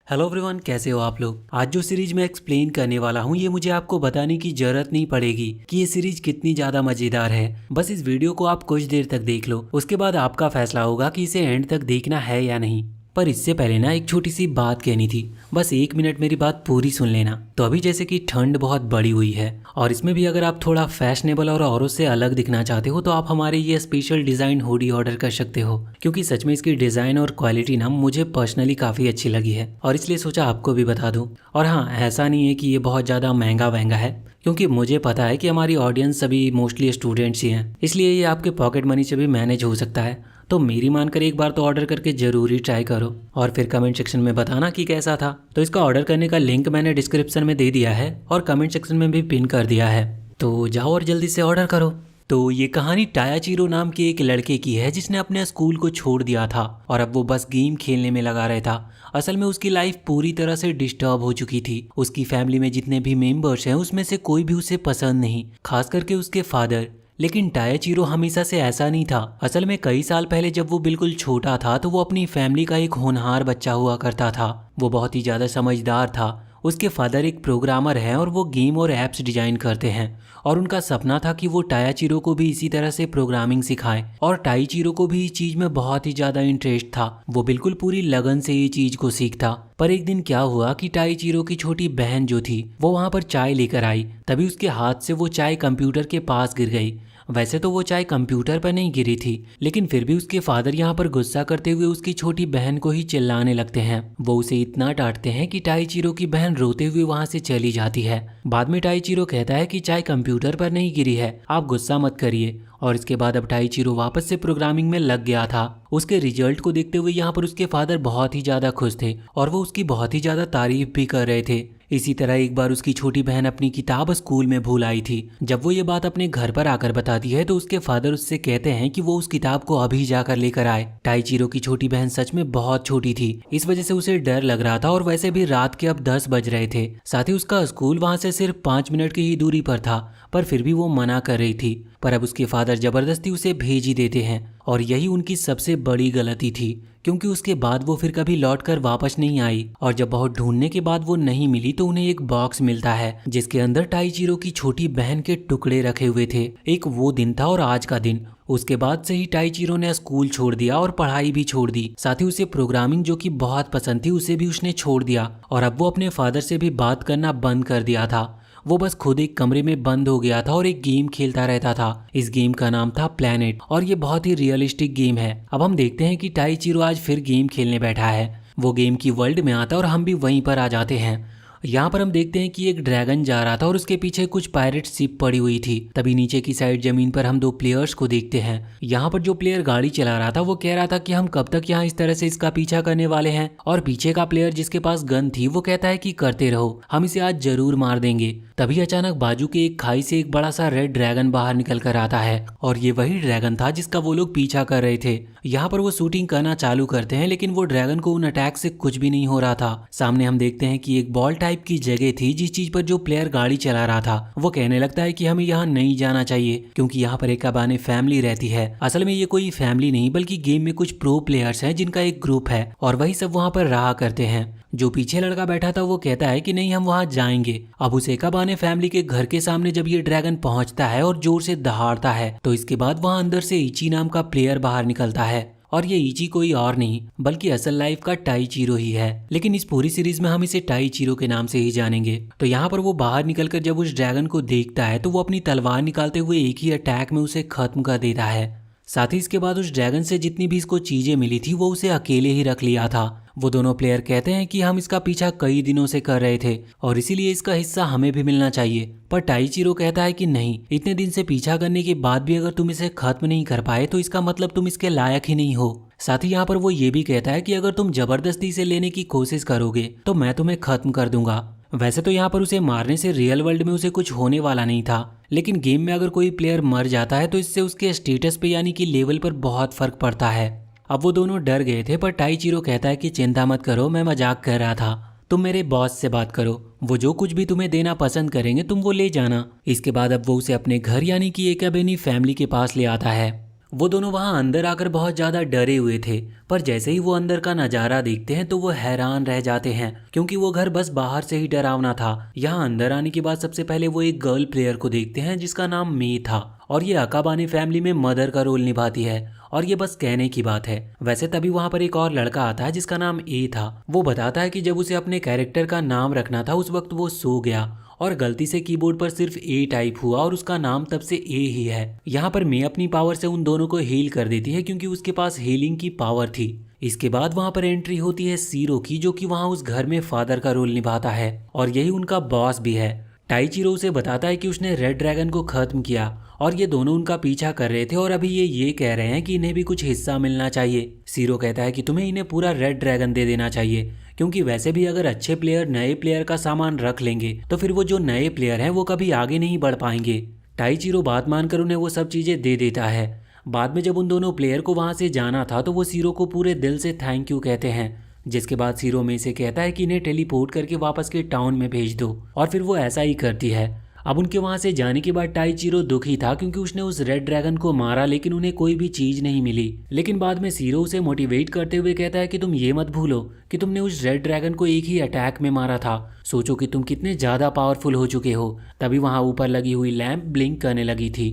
Hello everyone, कैसे हो आप लोग। आज जो सीरीज मैं एक्सप्लेन करने वाला हूँ ये मुझे आपको बताने की जरूरत नहीं पड़ेगी कि ये सीरीज कितनी ज्यादा मजेदार है। बस इस वीडियो को आप कुछ देर तक देख लो, उसके बाद आपका फैसला होगा कि इसे एंड तक देखना है या नहीं। पर इससे पहले ना एक छोटी सी बात कहनी थी, बस 1 मिनट मेरी बात पूरी सुन लेना। तो अभी जैसे कि ठंड बहुत बड़ी हुई है और इसमें भी अगर आप थोड़ा फैशनेबल और औरों से अलग दिखना चाहते हो तो आप हमारे ये स्पेशल डिज़ाइन हुडी ऑर्डर कर सकते हो, क्योंकि सच में इसकी डिज़ाइन और क्वालिटी ना मुझे पर्सनली काफ़ी अच्छी लगी है और इसलिए सोचा आपको भी बता दूं। और हाँ, ऐसा नहीं है कि ये बहुत ज़्यादा महंगा वहंगा है, क्योंकि मुझे पता है कि हमारी ऑडियंस सभी मोस्टली स्टूडेंट्स ही हैं, इसलिए ये आपके पॉकेट मनी से भी मैनेज हो सकता है। तो मेरी मानकर एक बार तो ऑर्डर करके जरूर ही ट्राई करो और फिर कमेंट सेक्शन में बताना कि कैसा था। तो इसका ऑर्डर करने का लिंक मैंने डिस्क्रिप्शन में दे दिया है और कमेंट सेक्शन में भी पिन कर दिया है, तो जाओ और जल्दी से ऑर्डर करो। तो ये कहानी टायाचीरो नाम के एक लड़के की है जिसने अपने स्कूल को छोड़ दिया था और अब वो बस गेम खेलने में लगा रहता। असल में उसकी लाइफ पूरी तरह से डिस्टर्ब हो चुकी थी। उसकी फैमिली में जितने भी मेंबर्स हैं उसमें से कोई भी उसे पसंद नहीं, खास करके उसके फादर। लेकिन टायाचीरो हमेशा से ऐसा नहीं था। असल में कई साल पहले जब वो बिल्कुल छोटा था तो वो अपनी फैमिली का एक होनहार बच्चा हुआ करता था। वो बहुत ही ज़्यादा समझदार था। उसके फादर एक प्रोग्रामर हैं और वो गेम और ऐप्स डिजाइन करते हैं और उनका सपना था कि वो टायाचीरो को भी इसी तरह से प्रोग्रामिंग सिखाएं। और टाइचीरो को भी इस चीज़ में बहुत ही ज़्यादा इंटरेस्ट था। वो बिल्कुल पूरी लगन से ये चीज़ को सीखता। पर एक दिन क्या हुआ कि टाइचीरो की छोटी बहन जो थी वो वहाँ पर चाय लेकर आई, तभी उसके हाथ से वो चाय कंप्यूटर के पास गिर गई। वैसे तो वो चाय कंप्यूटर पर नहीं गिरी थी, लेकिन फिर भी उसके फादर यहाँ पर गुस्सा करते हुए उसकी छोटी बहन को ही चिल्लाने लगते हैं। वो उसे इतना डांटते हैं कि टाइचीरो की बहन रोते हुए वहाँ से चली जाती है। बाद में टाइचीरो कहता है कि चाय कंप्यूटर पर नहीं गिरी है, आप गुस्सा मत करिए। और इसके बाद अब टाइचीरो वापस से प्रोग्रामिंग में लग गया था। उसके रिजल्ट को देखते हुए यहाँ पर उसके फादर बहुत ही ज्यादा खुश थे और वो उसकी बहुत ही ज्यादा तारीफ भी कर रहे थे। इसी तरह एक बार उसकी छोटी बहन अपनी किताब स्कूल में भूल आई थी। जब वो ये बात अपने घर पर आकर बताती है तो उसके फादर उससे कहते हैं कि वो उस किताब को अभी जाकर लेकर आए। टाइचीरो की छोटी बहन सच में बहुत छोटी थी, इस वजह से उसे डर लग रहा था और वैसे भी रात के अब 10 बज रहे थे। साथ ही उसका स्कूल वहां से सिर्फ 5 मिनट की ही दूरी पर था, पर फिर भी वो मना कर रही थी। पर अब उसके फादर जबरदस्ती उसे भेज ही देते हैं और यही उनकी सबसे बड़ी गलती थी, क्योंकि उसके बाद वो फिर कभी लौटकर वापस नहीं आई। और जब बहुत ढूंढने के बाद वो नहीं मिली तो उन्हें एक बॉक्स मिलता है जिसके अंदर टाइचीरो की छोटी बहन के टुकड़े रखे हुए थे। एक वो दिन था और आज का दिन। उसके बाद से ही टाइचीरो ने स्कूल छोड़ दिया और पढ़ाई भी छोड़ दी। साथ ही उसे प्रोग्रामिंग जो कि बहुत पसंद थी उसे भी उसने छोड़ दिया और अब वो अपने फादर से भी बात करना बंद कर दिया था। वो बस खुद एक कमरे में बंद हो गया था और एक गेम खेलता रहता था। इस गेम का नाम था प्लैनेट और ये बहुत ही रियलिस्टिक गेम है। अब हम देखते हैं कि टाइचीरो आज फिर गेम खेलने बैठा है। वो गेम की वर्ल्ड में आता है और हम भी वहीं पर आ जाते हैं। यहाँ पर हम देखते हैं कि एक ड्रैगन जा रहा था और उसके पीछे कुछ पायरेट शिप पड़ी हुई थी। तभी नीचे की साइड जमीन पर हम दो प्लेयर्स को देखते हैं। यहाँ पर जो प्लेयर गाड़ी चला रहा था वो कह रहा था कि हम कब तक यहाँ इस तरह से इसका पीछा करने वाले हैं, और पीछे का प्लेयर जिसके पास गन थी वो कहता है कि करते रहो, हम इसे आज जरूर मार देंगे। तभी अचानक बाजू के एक खाई से एक बड़ा सा रेड ड्रैगन बाहर निकल कर आता है और ये वही ड्रैगन था जिसका वो लोग पीछा कर रहे थे। यहाँ पर वो शूटिंग करना चालू करते हैं, लेकिन वो ड्रैगन को उन अटैक से कुछ भी नहीं हो रहा था। सामने हम देखते हैं कि एक बॉल टाइप की जगह थी जिस चीज पर जो प्लेयर गाड़ी चला रहा था वो कहने लगता है कि हमें यहाँ नहीं जाना चाहिए, क्योंकि यहाँ पर एक अबाने फैमिली रहती है। असल में ये कोई फैमिली नहीं बल्कि गेम में कुछ प्रो प्लेयर्स हैं जिनका एक ग्रुप है और वही सब वहाँ पर रहा करते हैं। जो पीछे लड़का बैठा था वो कहता है कि नहीं, हम वहाँ जाएंगे। अब उस एकाबाने फैमिली के घर के सामने जब ये ड्रैगन पहुंचता है और जोर से दहाड़ता है तो इसके बाद वहाँ अंदर से इची नाम का प्लेयर बाहर निकलता है। और ये इची कोई और नहीं बल्कि असल लाइफ का टाइचीरो ही है, लेकिन इस पूरी सीरीज में हम इसे टाइचीरो के नाम से ही जानेंगे। तो यहाँ पर वो बाहर निकलकर जब उस ड्रैगन को देखता है तो वो अपनी तलवार निकालते हुए एक ही अटैक में उसे खत्म कर देता है। साथ ही इसके बाद उस ड्रैगन से जितनी भी इसको चीजें मिली थी वो उसे अकेले ही रख लिया था। वो दोनों प्लेयर कहते हैं कि हम इसका पीछा कई दिनों से कर रहे थे और इसीलिए इसका हिस्सा हमें भी मिलना चाहिए। पर टाइचीरो कहता है कि नहीं, इतने दिन से पीछा करने के बाद भी अगर तुम इसे खत्म नहीं कर पाए तो इसका मतलब तुम इसके लायक ही नहीं हो। साथ ही यहाँ पर वो ये भी कहता है कि अगर तुम जबरदस्ती से लेने की कोशिश करोगे तो मैं तुम्हें खत्म कर दूंगा। वैसे तो यहाँ पर उसे मारने से रियल वर्ल्ड में उसे कुछ होने वाला नहीं था, लेकिन गेम में अगर कोई प्लेयर मर जाता है तो इससे उसके स्टेटस पे यानी कि लेवल पर बहुत फर्क पड़ता है। अब वो दोनों डर गए थे, पर टाइचीरो कहता है कि चिंता मत करो, मैं मजाक कर रहा था, तुम मेरे बॉस से बात करो, वो जो कुछ भी तुम्हें देना पसंद करेंगे तुम वो ले जाना। इसके बाद अब वो उसे अपने घर यानी कि एकाबेनी फैमिली के पास ले आता है। वो दोनों वहां अंदर आकर बहुत ज्यादा डरे हुए थे, पर जैसे ही वो अंदर का नजारा देखते हैं तो वो हैरान रह जाते हैं, क्योंकि वो घर बस बाहर से ही डरावना था। यहाँ अंदर आने के बाद सबसे पहले वो एक गर्ल प्लेयर को देखते हैं जिसका नाम मी था, और ये अकाबाने फैमिली में मदर का रोल निभाती है। और ये बस कहने की बात है। वैसे तभी वहां पर एक और लड़का आता है जिसका नाम ए था। वो बताता है कि जब उसे अपने कैरेक्टर का नाम रखना था उस वक्त वो सो गया और गलती से कीबोर्ड पर सिर्फ ए टाइप हुआ और उसका नाम तब से ए ही है। यहाँ पर मैं अपनी पावर से उन दोनों को हील कर देती है क्योंकि उसके पास हीलिंग की पावर थी। इसके बाद वहां पर एंट्री होती है सीरो की, जो कि वहां उस घर में फादर का रोल निभाता है और यही उनका बॉस भी है। टाइचिरो उसे बताता है कि उसने रेड ड्रैगन को खत्म किया और ये दोनों उनका पीछा कर रहे थे और अभी ये कह रहे हैं कि इन्हें भी कुछ हिस्सा मिलना चाहिए। सीरो कहता है कि तुम्हें इन्हें पूरा रेड ड्रैगन दे देना चाहिए, क्योंकि वैसे भी अगर अच्छे प्लेयर नए प्लेयर का सामान रख लेंगे तो फिर वो जो नए प्लेयर हैं वो कभी आगे नहीं बढ़ पाएंगे। टाइचिरो बात मानकर उन्हें वो सब चीज़ें दे देता है। बाद में जब उन दोनों प्लेयर को वहाँ से जाना था तो वो सीरो को पूरे दिल से थैंक यू कहते हैं, जिसके बाद सीरो में से कहता है कि इन्हें टेलीपोर्ट करके वापस के टाउन में भेज दो, और फिर वो ऐसा ही करती है। अब उनके वहां से जाने के बाद टाइचिरो दुखी था क्योंकि उसने उस रेड ड्रैगन को मारा लेकिन उन्हें कोई भी चीज नहीं मिली। लेकिन बाद में सीरो उसे मोटिवेट करते हुए कहता है कि तुम ये मत भूलो कि तुमने उस रेड ड्रैगन को एक ही अटैक में मारा था। सोचो कि तुम कितने ज्यादा पावरफुल हो चुके हो। तभी वहां ऊपर लगी हुई लैंप ब्लिंक करने लगी थी।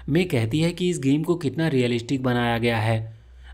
मैं कहती है कि इस गेम को कितना रियलिस्टिक बनाया गया है।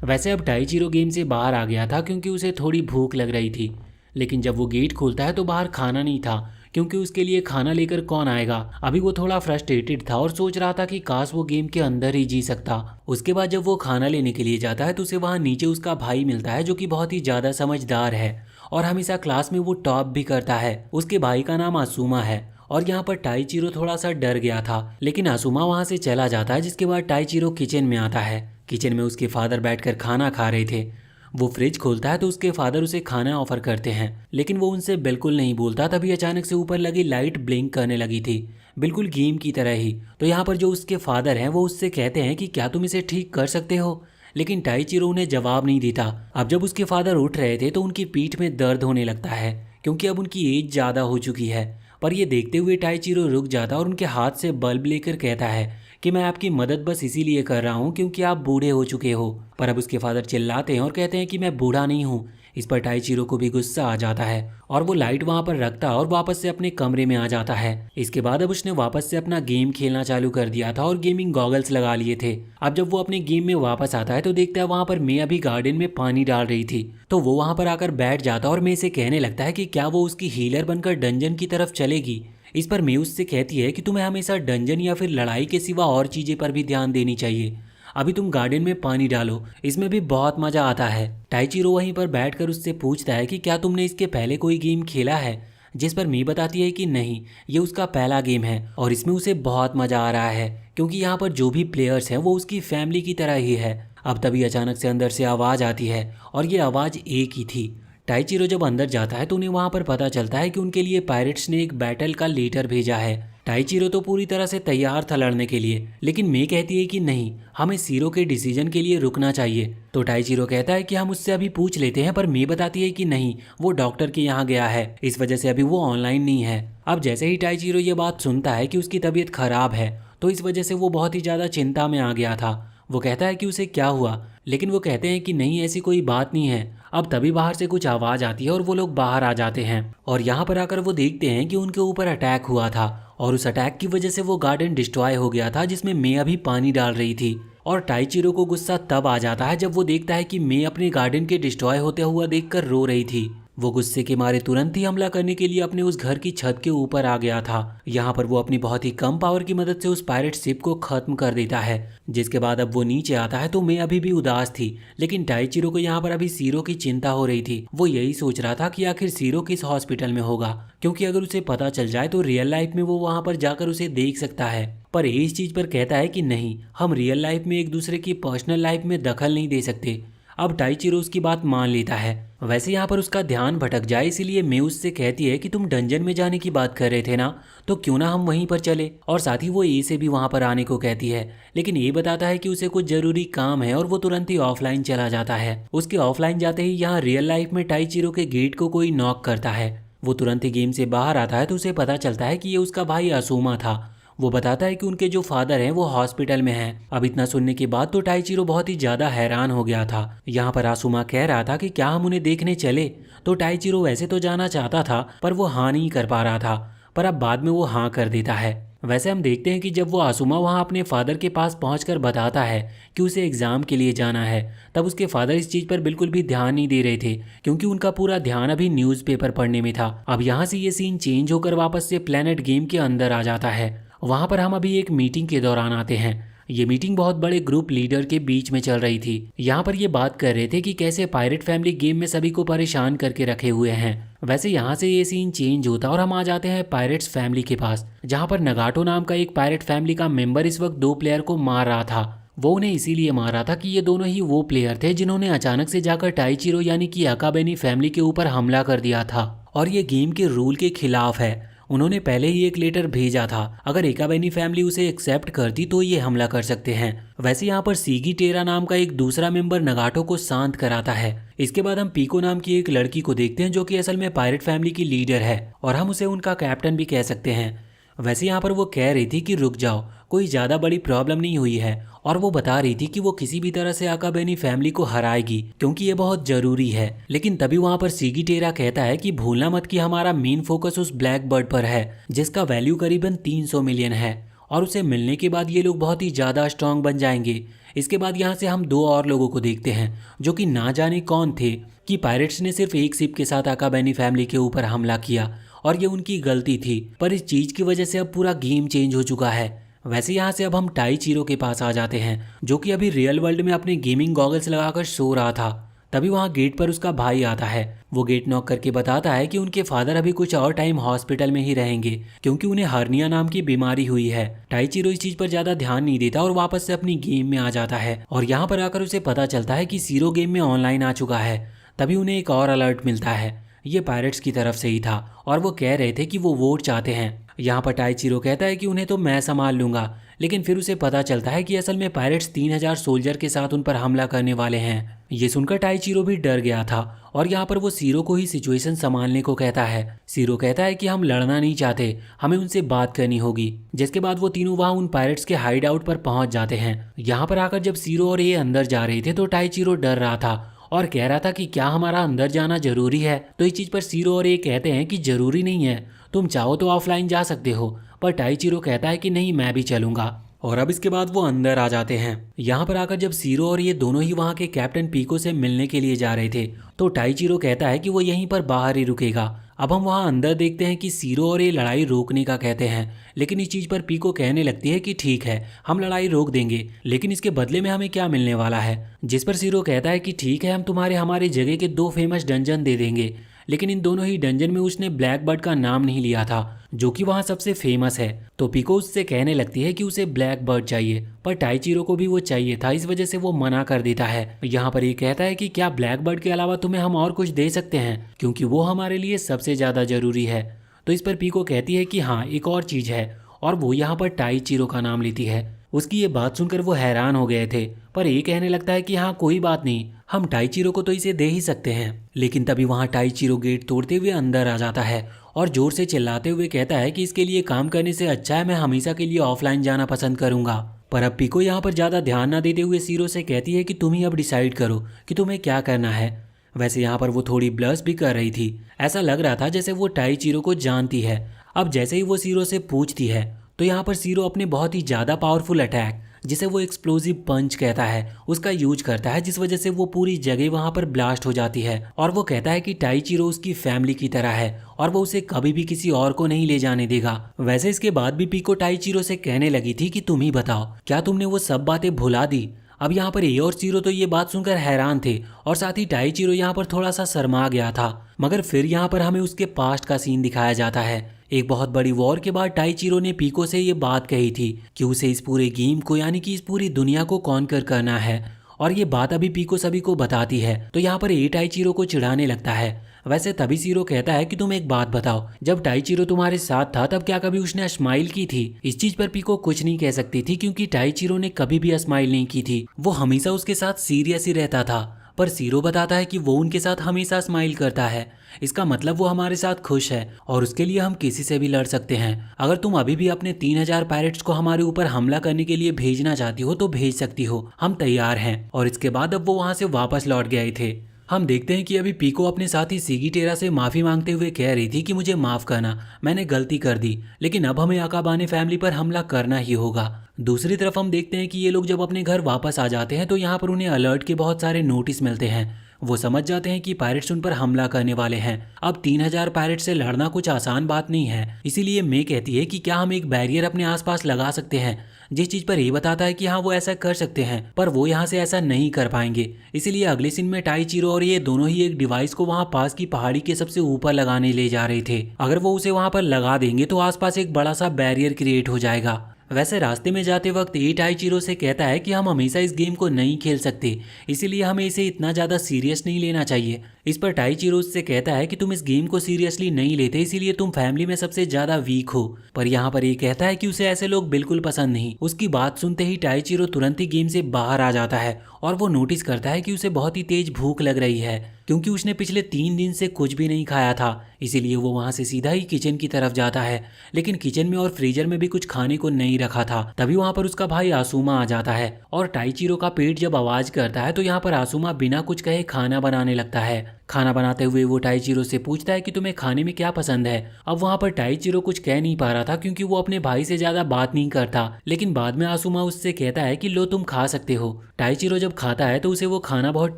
वैसे अब टाइचिरो गेम से बाहर आ गया था क्योंकि उसे थोड़ी भूख लग रही थी, लेकिन जब वो गेट खोलता है तो बाहर खाना नहीं था, क्योंकि उसके लिए खाना लेकर कौन आएगा। अभी वो थोड़ा फ्रस्ट्रेटेड था और सोच रहा था कि काश वो गेम के अंदर ही जी सकता। उसके बाद जब वो खाना लेने के लिए जाता है तो उसे वहाँ नीचे उसका भाई मिलता है, जो कि बहुत ही ज़्यादा समझदार है और हमेशा क्लास में वो टॉप भी करता है। उसके भाई का नाम आसुमा है। और यहाँ पर टाइचिरो थोड़ा सा डर गया था, लेकिन आसुमा वहाँ से चला जाता है। जिसके बाद टाइचिरो किचन में आता है। किचन में उसके फादर बैठकर खाना खा रहे थे। वो फ्रिज खोलता है तो उसके फादर उसे खाना ऑफर करते हैं, लेकिन वो उनसे बिल्कुल नहीं बोलता। तभी अचानक से ऊपर लगी लाइट ब्लिंक करने लगी थी, बिल्कुल गेम की तरह ही। तो यहाँ पर जो उसके फादर हैं वो उससे कहते हैं कि क्या तुम इसे ठीक कर सकते हो, लेकिन टाइचिरो उन्हें जवाब नहीं देता। अब जब उसके फादर उठ रहे थे तो उनकी पीठ में दर्द होने लगता है, क्योंकि अब उनकी एज ज़्यादा हो चुकी है। पर ये देखते हुए टाइचिरो रुक जाता और उनके हाथ से बल्ब लेकर कहता है कि मैं आपकी मदद बस इसीलिए कर रहा हूँ क्योंकि आप बूढ़े हो चुके हो। पर अब उसके फादर चिल्लाते हैं और कहते हैं कि मैं बूढ़ा नहीं हूँ। इस पर टाइचिरो को भी गुस्सा आ जाता है और वो लाइट वहाँ पर रखता और वापस से अपने कमरे में आ जाता है। इसके बाद अब उसने वापस से अपना गेम खेलना चालू कर दिया था और गेमिंग गॉगल्स लगा लिए थे। अब जब वो अपने गेम में वापस आता है तो देखता है वहाँ पर मैं अभी गार्डन में पानी डाल रही थी। तो वो वहाँ पर आकर बैठ जाता और मैं से कहने लगता है कि क्या वो उसकी हीलर बनकर डंजन की तरफ चलेगी। इस पर मैं उससे कहती है कि तुम्हें हमेशा डंजन या फिर लड़ाई के सिवा और चीज़ें पर भी ध्यान देनी चाहिए। अभी तुम गार्डन में पानी डालो, इसमें भी बहुत मज़ा आता है। टाइचिरो वहीं पर बैठकर उससे पूछता है कि क्या तुमने इसके पहले कोई गेम खेला है, जिस पर मी बताती है कि नहीं, ये उसका पहला गेम है और इसमें उसे बहुत मज़ा आ रहा है, क्योंकि यहाँ पर जो भी प्लेयर्स हैं वो उसकी फैमिली की तरह ही है। अब तभी अचानक से अंदर से आवाज़ आती है और ये आवाज़ एक ही थी। टाइचिरो जब अंदर जाता है तो उन्हें वहां पर पता चलता है कि उनके लिए पायरेट्स ने एक बैटल का लेटर भेजा है। टाइचिरो तो पूरी तरह से तैयार था लड़ने के लिए, लेकिन मे कहती है कि नहीं, हमें सीरो के डिसीजन के लिए रुकना चाहिए। तो टाइचिरो कहता है कि हम उससे अभी पूछ लेते हैं, पर मे बताती है कि नहीं, वो डॉक्टर के यहाँ गया है, इस वजह से अभी वो ऑनलाइन नहीं है। अब जैसे ही टाइचिरो ये बात सुनता है कि उसकी तबीयत खराब है तो इस वजह से वो बहुत ही ज़्यादा चिंता में आ गया था। वो कहता है कि उसे क्या हुआ, लेकिन वो कहते हैं कि नहीं, ऐसी कोई बात नहीं है। अब तभी बाहर से कुछ आवाज़ आती है और वो लोग बाहर आ जाते हैं और यहाँ पर आकर वो देखते हैं कि उनके ऊपर अटैक हुआ था और उस अटैक की वजह से वो गार्डन डिस्ट्रॉय हो गया था जिसमें मैं अभी पानी डाल रही थी। और टाइचिरो को गुस्सा तब आ जाता है जब वो देखता है कि मैं अपने गार्डन के डिस्ट्रॉय होते हुआ देखकर रो रही थी। वो गुस्से के मारे तुरंत ही हमला करने के लिए अपने उस घर की छत के ऊपर आ गया था। यहाँ पर वो अपनी बहुत ही कम पावर की मदद से उस पायरेट शिप को खत्म कर देता है। जिसके बाद अब वो नीचे आता है तो मैं अभी भी उदास थी, लेकिन टाइचिरो को यहाँ पर अभी सीरो की चिंता हो रही थी। वो यही सोच रहा था कि आखिर सीरो किस हॉस्पिटल में होगा, क्योंकि अगर उसे पता चल जाए तो रियल लाइफ में वो वहाँ पर जाकर उसे देख सकता है। पर इस चीज पर कहता है कि नहीं, हम रियल लाइफ में एक दूसरे की पर्सनल लाइफ में दखल नहीं दे सकते। अब टाइचिरो उसकी बात मान लेता है। वैसे यहाँ पर उसका ध्यान भटक जाए, इसीलिए मैं उससे कहती है कि तुम डंजन में जाने की बात कर रहे थे ना, तो क्यों ना हम वहीं पर चले। और साथ ही वो ए से भी वहाँ पर आने को कहती है, लेकिन ये बताता है कि उसे कुछ जरूरी काम है और वो तुरंत ही ऑफलाइन चला जाता है। उसके ऑफलाइन जाते ही यहाँ रियल लाइफ में टाइचिरो के गेट को कोई नॉक करता है। वो तुरंत ही गेम से बाहर आता है तो उसे पता चलता है कि ये उसका भाई आसुमा था। वो बताता है कि उनके जो फादर हैं वो हॉस्पिटल में हैं। अब इतना सुनने के बाद तो टाइचिरो बहुत ही ज्यादा हैरान हो गया था। यहाँ पर आसुमा कह रहा था कि क्या हम उन्हें देखने चले, तो टाइचिरो वैसे तो जाना चाहता था पर वो हाँ नहीं कर पा रहा था, पर अब बाद में वो हाँ कर देता है। वैसे हम देखते हैं कि जब वो आसुमा वहाँ अपने फादर के पास पहुंचकर बताता है कि उसे एग्ज़ाम के लिए जाना है, तब उसके फादर इस चीज़ पर बिल्कुल भी ध्यान नहीं दे रहे थे, क्योंकि उनका पूरा ध्यान अभी न्यूज़पेपर पढ़ने में था। अब यहाँ से ये सीन चेंज होकर वापस से प्लेनेट गेम के अंदर आ जाता है। वहाँ पर हम अभी एक मीटिंग के दौरान आते हैं। ये मीटिंग बहुत बड़े ग्रुप लीडर के बीच में चल रही थी। यहाँ पर ये बात कर रहे थे कि कैसे पायरेट फैमिली गेम में सभी को परेशान करके रखे हुए हैं। वैसे यहाँ से ये सीन चेंज होता और हम आ जाते हैं पायरेट्स फैमिली के पास, जहाँ पर नगाटो नाम का एक पायरेट फैमिली का मेंबर इस वक्त 2 प्लेयर को मार रहा था। वो उन्हें इसीलिए मार रहा था कि ये दोनों ही वो प्लेयर थे जिन्होंने अचानक से जाकर टाइचिरो यानी कि अकाबेनी फैमिली के ऊपर हमला कर दिया था, और ये गेम के रूल के खिलाफ है। उन्होंने पहले ही एक लेटर भेजा था, अगर एकाबेनी फैमिली उसे एक्सेप्ट करती तो ये हमला कर सकते हैं। वैसे यहाँ पर सीगी टेरा नाम का एक दूसरा मेंबर नगाटो को शांत कराता है। इसके बाद हम पीको नाम की एक लड़की को देखते हैं जो कि असल में पायरेट फैमिली की लीडर है, और हम उसे उनका कैप्टन भी कह सकते हैं। वैसे यहाँ पर वो कह रही थी कि रुक जाओ, कोई ज़्यादा बड़ी प्रॉब्लम नहीं हुई है, और वो बता रही थी कि वो किसी भी तरह से अकाबेनी फैमिली को हराएगी क्योंकि ये बहुत ज़रूरी है। लेकिन तभी वहाँ पर सीगी टेरा कहता है कि भूलना मत कि हमारा मेन फोकस उस ब्लैक बर्ड पर है जिसका वैल्यू करीबन 300 मिलियन है, और उसे मिलने के बाद ये लोग बहुत ही ज़्यादा स्ट्रांग बन जाएंगे। इसके बाद यहाँ से हम 2 और लोगों को देखते हैं जो कि ना जाने कौन थे, कि पायरेट्स ने सिर्फ एक शिप के साथ अकाबेनी फैमिली के ऊपर हमला किया और ये उनकी गलती थी, पर इस चीज़ की वजह से अब पूरा गेम चेंज हो चुका है। वैसे यहाँ से अब हम टाइचिरो के पास आ जाते हैं जो कि अभी रियल वर्ल्ड में अपने गेमिंग गॉगल्स लगाकर सो रहा था। तभी वहाँ गेट पर उसका भाई आता है। वो गेट नॉक करके बताता है कि उनके फादर अभी कुछ और टाइम हॉस्पिटल में ही रहेंगे क्योंकि उन्हें हर्निया नाम की बीमारी हुई है। टाइचिरो इस चीज पर ज्यादा ध्यान नहीं देता और वापस से अपनी गेम में आ जाता है, और यहाँ पर आकर उसे पता चलता है कि सीरो गेम में ऑनलाइन आ चुका है। तभी उन्हें एक और अलर्ट मिलता है, ये पायरेट्स की तरफ से ही था, और वो कह रहे थे कि वो वोट चाहते हैं। यहाँ पर टाइचिरो कहता है कि उन्हें तो मैं संभाल लूंगा, लेकिन फिर उसे पता चलता है कि असल में पायरेट्स 3000 सोल्जर के साथ उन पर हमला करने वाले हैं। ये सुनकर टाइचिरो भी डर गया था, और यहाँ पर वो सीरो को ही सिचुएशन संभालने को कहता है। सीरो कहता है कि हम लड़ना नहीं चाहते, हमें उनसे बात करनी होगी। जिसके बाद वो तीनों वहाँ उन पायरेट्स के हाइड आउट पर पहुंच जाते हैं। यहाँ पर आकर जब सीरो और ये अंदर जा रहे थे तो टाइचिरो डर रहा था और कह रहा था कि क्या हमारा अंदर जाना जरूरी है। तो इस चीज़ पर सीरो और ये कहते हैं कि जरूरी नहीं है, तुम चाहो तो ऑफलाइन जा सकते हो। पर टाइचिरो कहता है कि नहीं, मैं भी चलूंगा। और अब इसके बाद वो अंदर आ जाते हैं। यहाँ पर आकर जब सीरो और ये दोनों ही वहाँ के कैप्टन पीको से मिलने के लिए जा रहे थे तो टाइचिरो कहता है कि वो यहीं पर बाहर ही रुकेगा। अब हम वहाँ अंदर देखते हैं कि सीरो और ये लड़ाई रोकने का कहते हैं, लेकिन इस चीज़ पर पीको कहने लगती है कि ठीक है, हम लड़ाई रोक देंगे, लेकिन इसके बदले में हमें क्या मिलने वाला है। जिस पर सीरो कहता है कि ठीक है, हम तुम्हारे हमारे जगह के 2 फेमस डंजन दे देंगे। लेकिन इन दोनों ही डंजन में उसने ब्लैक बर्ड का नाम नहीं लिया था जो कि वहाँ सबसे फेमस है। तो पीको उससे कहने लगती है कि उसे ब्लैक बर्ड चाहिए, पर टाइचिरो को भी वो चाहिए था, इस वजह से वो मना कर देता है। यहाँ पर ये कहता है कि क्या ब्लैक बर्ड के अलावा तुम्हें हम और कुछ दे सकते हैं, क्योंकि वो हमारे लिए सबसे ज़्यादा ज़रूरी है। तो इस पर पीको कहती है कि हाँ, एक और चीज़ है, और वो यहाँ पर टाइचिरो का नाम लेती है। उसकी ये बात सुनकर वो हैरान हो गए थे, पर ये कहने लगता है कि हाँ कोई बात नहीं, हम टाइचिरो को तो इसे दे ही सकते हैं। लेकिन तभी वहाँ टाइचिरो गेट तोड़ते हुए अंदर आ जाता है और जोर से चिल्लाते हुए कहता है कि इसके लिए काम करने से अच्छा है मैं हमेशा के लिए ऑफलाइन जाना पसंद करूंगा। पर अब पीको यहाँ पर ज़्यादा ध्यान न देते हुए सीरो से कहती है कि तुम ही अब डिसाइड करो कि तुम्हें क्या करना है। वैसे यहाँ पर वो थोड़ी ब्लश भी कर रही थी, ऐसा लग रहा था जैसे वो टाइचिरो को जानती है। अब जैसे ही वो सीरो से पूछती है तो यहाँ पर सीरो अपने बहुत ही ज़्यादा पावरफुल अटैक, जिसे वो एक्सप्लोजिव पंच कहता है, उसका यूज करता है, जिस वजह से वो पूरी जगह वहाँ पर ब्लास्ट हो जाती है। और वो कहता है कि टाइचिरो उसकी फैमिली की तरह है और वो उसे कभी भी किसी और को नहीं ले जाने देगा। वैसे इसके बाद भी पीको टाइचिरो से कहने लगी थी कि तुम ही बताओ, क्या तुमने वो सब बातें भुला दी। अब यहाँ पर ए और सीरो तो ये बात सुनकर हैरान थे, और साथ ही टाइचिरो यहाँ पर थोड़ा सा शर्मा गया था। मगर फिर यहाँ पर हमें उसके पास्ट का सीन दिखाया जाता है। एक बहुत बड़ी वॉर के बाद टाइचिरो ने पीको से ये बात कही थी कि उसे इस पूरे गेम को यानी कि इस पूरी दुनिया को कॉन्कर करना है, और ये बात अभी पीको सभी को बताती है। तो यहाँ पर ए टाइचिरो को चिढ़ाने लगता है। वैसे तभी सीरो कहता है कि तुम एक बात बताओ, जब टाइचिरो तुम्हारे साथ था तब क्या कभी उसने स्माइल की थी। इस चीज पर पीको कुछ नहीं कह सकती थी क्योंकि टाइचिरो ने कभी भी स्माइल नहीं की थी, वो हमेशा उसके साथ सीरियस ही रहता था। पर सीरो बताता है कि वो उनके साथ हमेशा स्माइल करता है। इसका मतलब वो हमारे साथ खुश है और उसके लिए हम किसी से भी लड़ सकते हैं। अगर तुम अभी भी अपने 3000 पायरेट्स को हमारे ऊपर हमला करने के लिए भेजना चाहती हो तो भेज सकती हो, हम तैयार हैं। और इसके बाद अब वो वहां से वापस लौट गए थे। हम देखते हैं कि अभी पीको अपने साथी सिगिटेरा से माफी मांगते हुए कह रही थी कि मुझे माफ करना, मैंने गलती कर दी, लेकिन अब हमें अकाबाने फैमिली पर हमला करना ही होगा। दूसरी तरफ हम देखते हैं कि ये लोग जब अपने घर वापस आ जाते हैं तो यहाँ पर उन्हें अलर्ट के बहुत सारे नोटिस मिलते हैं। वो समझ जाते हैं कि पायरेट्स उन पर हमला करने वाले हैं। अब 3000 पायरेट से लड़ना कुछ आसान बात नहीं है, इसीलिए मे कहती है कि क्या हम एक बैरियर अपने आसपास लगा सकते हैं, जिस चीज पर ये बताता है कि हाँ वो ऐसा कर सकते हैं, पर वो यहाँ से ऐसा नहीं कर पाएंगे। इसीलिए अगले सीन में टाइचिरो और ये दोनों ही एक डिवाइस को वहाँ पास की पहाड़ी के सबसे ऊपर लगाने ले जा रहे थे। अगर वो उसे वहाँ पर लगा देंगे तो आसपास एक बड़ा सा बैरियर क्रिएट हो जाएगा। वैसे रास्ते में जाते वक्त ये टाइचिरो से कहता है कि हम हमेशा इस गेम को नहीं खेल सकते, इसीलिए हमें इसे इतना ज़्यादा सीरियस नहीं लेना चाहिए। इस पर टाइचिरो उससे कहता है कि तुम इस गेम को सीरियसली नहीं लेते, इसीलिए तुम फैमिली में सबसे ज़्यादा वीक हो। पर यहाँ पर ये कहता है कि उसे ऐसे लोग बिल्कुल पसंद नहीं। उसकी बात सुनते ही टाइचिरो तुरंत ही गेम से बाहर आ जाता है और वो नोटिस करता है कि उसे बहुत ही तेज भूख लग रही है, क्योंकि उसने पिछले 3 दिन से कुछ भी नहीं खाया था। इसीलिए वो वहाँ से सीधा ही किचन की तरफ जाता है, लेकिन किचन में और फ्रीजर में भी कुछ खाने को नहीं रखा था। तभी वहाँ पर उसका भाई आसुमा आ जाता है और टाइचिरो का पेट जब आवाज करता है तो यहाँ पर आसुमा बिना कुछ कहे खाना बनाने लगता है। खाना बनाते हुए वो टाइचिरो से पूछता है कि तुम्हें खाने में क्या पसंद है। अब वहाँ पर टाइचिरो कुछ कह नहीं पा रहा था क्योंकि वो अपने भाई से ज्यादा बात नहीं करता, लेकिन बाद में आसुमा उससे कहता है कि लो तुम खा सकते हो। टाइचिरो जब खाता है तो उसे वो खाना बहुत